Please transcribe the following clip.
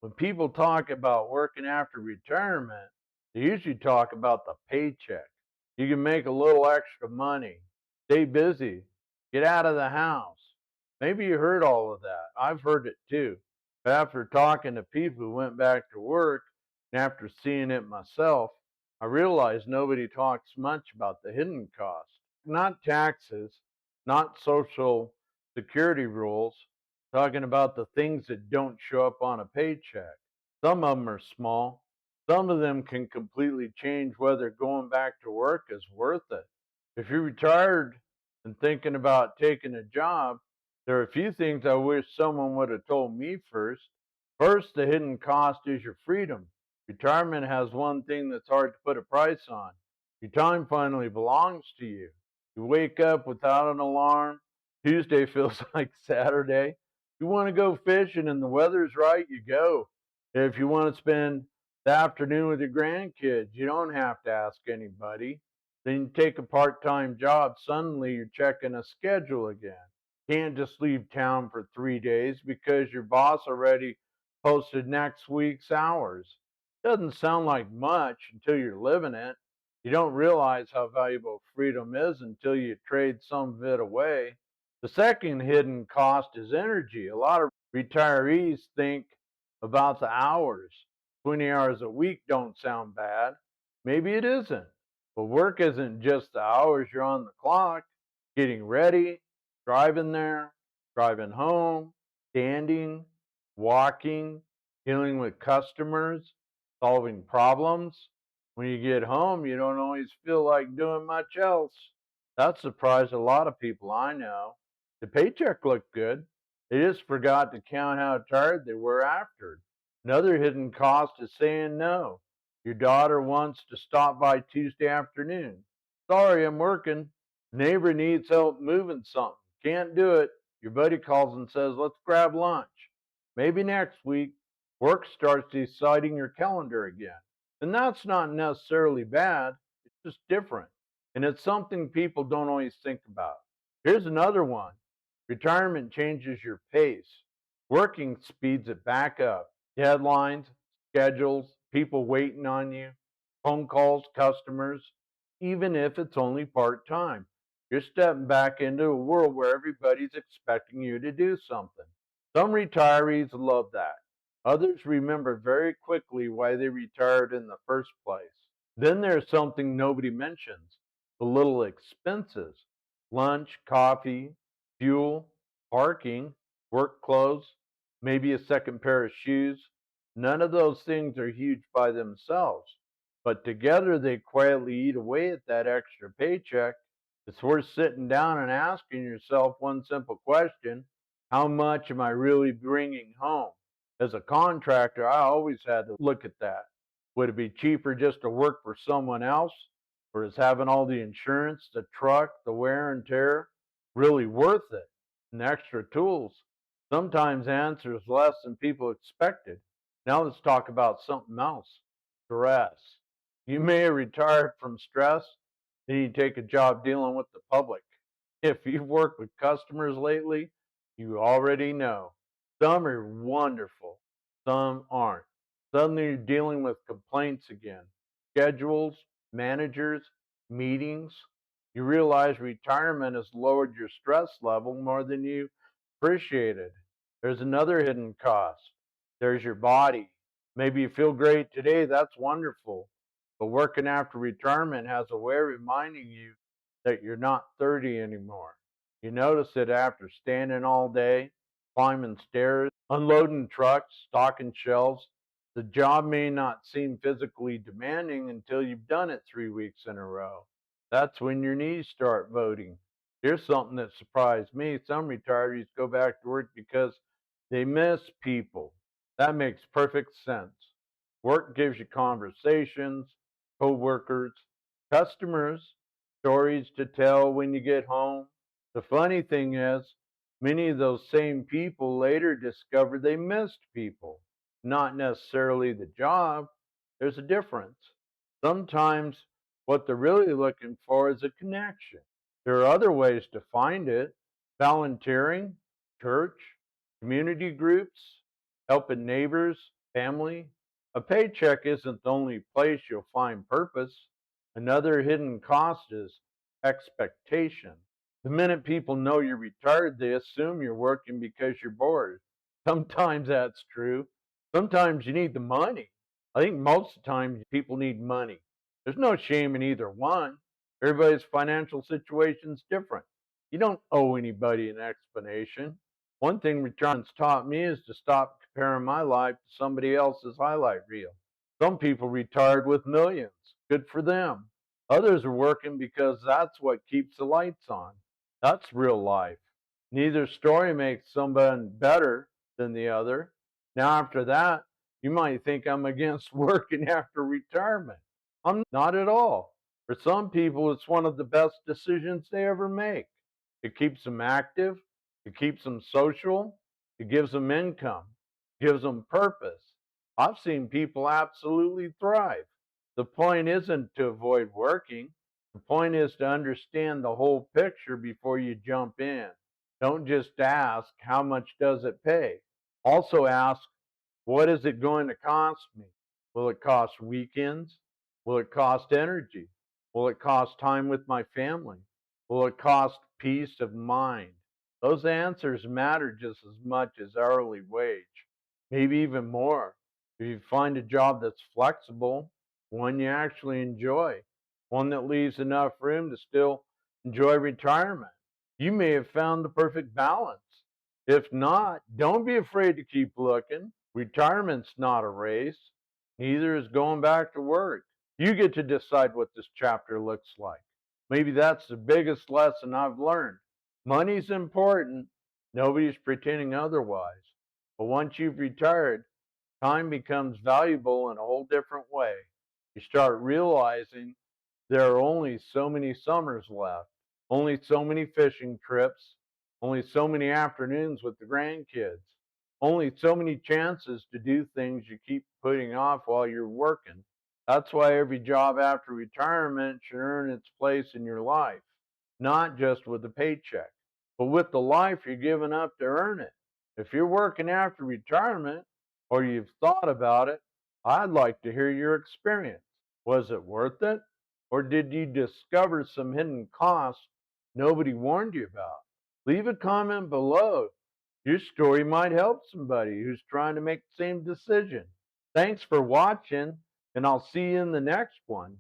When people talk about working after retirement, they usually talk about the paycheck. You can make a little extra money, stay busy, get out of the house. Maybe you heard all of that. I've heard it too. But after talking to people who went back to work and after seeing it myself, I realized nobody talks much about the hidden cost. Not taxes, not social security rules, talking about the things that don't show up on a paycheck. Some of them are small. Some of them can completely change whether going back to work is worth it. If you're retired and thinking about taking a job, there are a few things I wish someone would have told me first. First, the hidden cost is your freedom. Retirement has one thing that's hard to put a price on. Your time finally belongs to you. You wake up without an alarm. Tuesday feels like Saturday. You want to go fishing and the weather's right, you go. If you want to spend the afternoon with your grandkids, you don't have to ask anybody. Then you take a part time job, suddenly you're checking a schedule again. Can't just leave town for 3 days because your boss already posted next week's hours. Doesn't sound like much until you're living it. You don't realize how valuable freedom is until you trade some of it away. The second hidden cost is energy. A lot of retirees think about the hours. 20 hours a week don't sound bad. Maybe it isn't. But work isn't just the hours you're on the clock. Getting ready, driving there, driving home, standing, walking, dealing with customers, solving problems. When you get home, you don't always feel like doing much else. That surprised a lot of people I know. The paycheck looked good. They just forgot to count how tired they were after. Another hidden cost is saying no. Your daughter wants to stop by Tuesday afternoon. Sorry, I'm working. Neighbor needs help moving something. Can't do it. Your buddy calls and says, let's grab lunch. Maybe next week. Work starts deciding your calendar again. And that's not necessarily bad, it's just different. And it's something people don't always think about. Here's another one: retirement changes your pace, working speeds it back up. Deadlines, schedules, people waiting on you, phone calls, customers, even if it's only part time. You're stepping back into a world where everybody's expecting you to do something. Some retirees love that. Others remember very quickly why they retired in the first place. Then there's something nobody mentions: the little expenses: lunch, coffee, fuel, parking, work clothes, maybe a second pair of shoes. None of those things are huge by themselves, but together they quietly eat away at that extra paycheck. It's worth sitting down and asking yourself one simple question: how much am I really bringing home? As a contractor, I always had to look at that. Would it be cheaper just to work for someone else? Or is having all the insurance, the truck, the wear and tear really worth it? And extra tools? Sometimes the answer is less than people expected. Now let's talk about something else: stress. You may have retired from stress, then you take a job dealing with the public. If you've worked with customers lately, you already know. Some are wonderful, some aren't. Suddenly you're dealing with complaints again, schedules, managers, meetings. You realize retirement has lowered your stress level more than you appreciated. There's another hidden cost. There's your body. Maybe you feel great today, that's wonderful. But working after retirement has a way of reminding you that you're not 30 anymore. You notice it after standing all day, climbing stairs, unloading trucks, stocking shelves. The job may not seem physically demanding until you've done it 3 weeks in a row. That's when your knees start voting. Here's something that surprised me: some retirees go back to work because they miss people. That makes perfect sense. Work gives you conversations, coworkers, customers, stories to tell when you get home. The funny thing is, many of those same people later discover they missed people, not necessarily the job. There's a difference. Sometimes what they're really looking for is a connection. There are other ways to find it: volunteering, church, community groups, helping neighbors, Family, a paycheck isn't the only place you'll find purpose. Another hidden cost is expectation. The minute people know you're retired, they assume you're working because you're bored. Sometimes that's true. Sometimes you need the money. I think most of the time people need money. There's no shame in either one. Everybody's financial situation's different. You don't owe anybody an explanation. One thing retirement's taught me is to stop comparing my life to somebody else's highlight reel. Some people retired with millions. Good for them. Others are working because that's what keeps the lights on. That's real life. Neither story makes someone better than the other. Now, after that, you might think I'm against working after retirement. I'm not at all. For some people, it's one of the best decisions they ever make. It keeps them active, it keeps them social, it gives them income, gives them purpose. I've seen people absolutely thrive. The point isn't to avoid working. The point is to understand the whole picture before you jump in. Don't just ask, how much does it pay? Also ask, what is it going to cost me? Will it cost weekends? Will it cost energy? Will it cost time with my family? Will it cost peace of mind? Those answers matter just as much as hourly wage, maybe even more. If you find a job that's flexible, one you actually enjoy, one that leaves enough room to still enjoy retirement, you may have found the perfect balance. If not, don't be afraid to keep looking. Retirement's not a race, neither is going back to work. You get to decide what this chapter looks like. Maybe that's the biggest lesson I've learned. Money's important. Nobody's pretending otherwise. But once you've retired, time becomes valuable in a whole different way. You start realizing there are only so many summers left, only so many fishing trips, only so many afternoons with the grandkids, only so many chances to do things you keep putting off while you're working. That's why every job after retirement should earn its place in your life, not just with a paycheck, but with the life you're giving up to earn it. If you're working after retirement or you've thought about it, I'd like to hear your experience. Was it worth it? Or did you discover some hidden costs nobody warned you about? Leave a comment below. Your story might help somebody who's trying to make the same decision. Thanks for watching, and I'll see you in the next one.